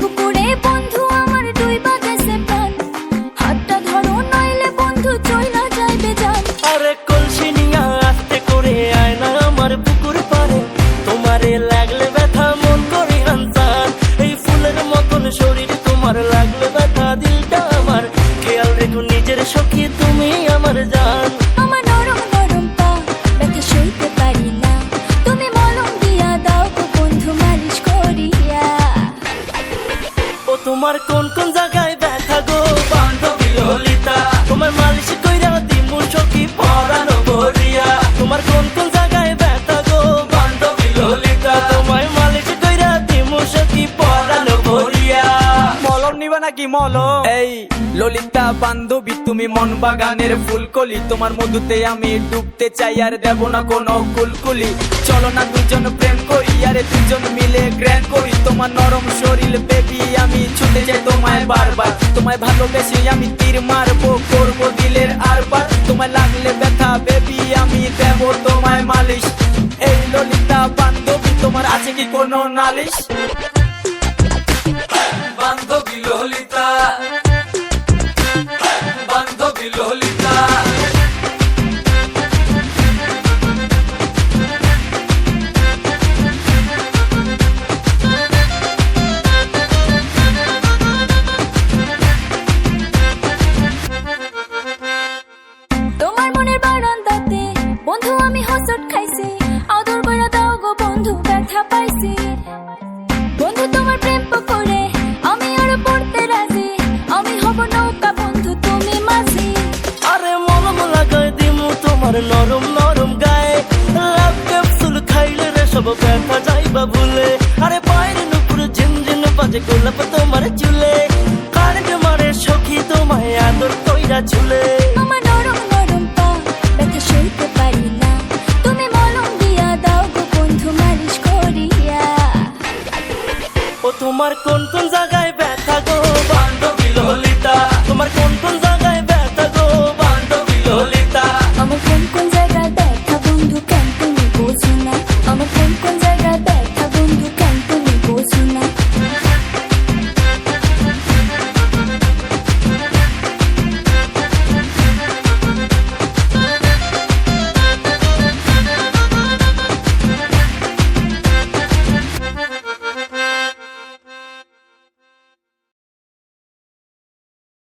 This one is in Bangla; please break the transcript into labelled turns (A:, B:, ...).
A: পুকুরে বন্ধু আমার ডুইবা গেছে প্রাণ, হাতটা ধরো নইলে বন্ধু চইলা যাইবে জান।
B: আরে কলসি নিয়া আস্তে করে আয় না আমার পুকুর পারে, তোমারে লাগলে ব্যথা মন করি আনসান। এই ফুলের মতন শরীর তোমার লাগলে ব্যথা দিলটা আমার, খেয়াল রেখো নিজের সখী তুমি আমার জান।
A: আমার নরম নরম পা ব্যথা সইতে পারি না, তুমি মলম দিয়া দাও গো বন্ধু মালিশ করিয়া।
B: ও তোমার কোন কোন জায়গায় ব্যথা গো বান্ধবী ললিতা, তোমার মালিশ কইরা দিমু সখী পরানো ভরিয়া। তোমার কোন কোন জায়গায় ব্যথা গো বান্ধবী ললিতা, তোমার মালিশ কইরা দিমু সখী পরানো ভরিয়া।
C: মলম নিবা নাকি মলম? এই ললিতা বান্ধবী তুমি মন বাগানের ফুলকলি, তোমার মধুতে আমি ডুবতে চাই আর দেব না কোনো কুলকুলি। চলো না দুজন প্রেম করি, আরে দুজন মিলে গ্র্যান্ড করি। তোমার নরম শরীর বেবি আমি ছুটে যাই তোমায় বারবার, তোমায় ভালোবেসে আমি তীর মারবো করবো দিলের আরবার। তোমায় লাগলে ব্যথা বেবি আমি দেব তোমায় মালিশ। এই ললিতা বান্ধবী তোমার আছে কি কোনো নালিশ? বান্ধবী ললিতা, বান্ধবী ললিতা।
A: তোমার মনের বারান্দাতে বন্ধু আমি হসট খাইছি, আদর কইরা দাও গো বন্ধু ব্যথা পাইছি। বন্ধু তোমার প্রেম করে আমি আর পড়তে রাজি, আমি হব নৌকা বন্ধু তুমি মাঝি।
B: আরে মলম লাগাই দিমু তোমার নরম নরম গায়ে, লাভ ক্যাপসুল খাইলে রে সব ব্যথা যাইবা ভুলে। আরে পায়ের নুপুর ঝিনঝিন বাজে গোলাপ তোমার চুলে, কারেন্ট মারে সখী তোমায় আদর কইরা ঝুলে।
A: আমার নরম নরম পা ব্যথা সইতে পারি না, তুমি মলম দিয়া দাও গো বন্ধু মালিশ করিয়া।
B: ও তোমার কোন কোন জায়গায় ব্যথা গো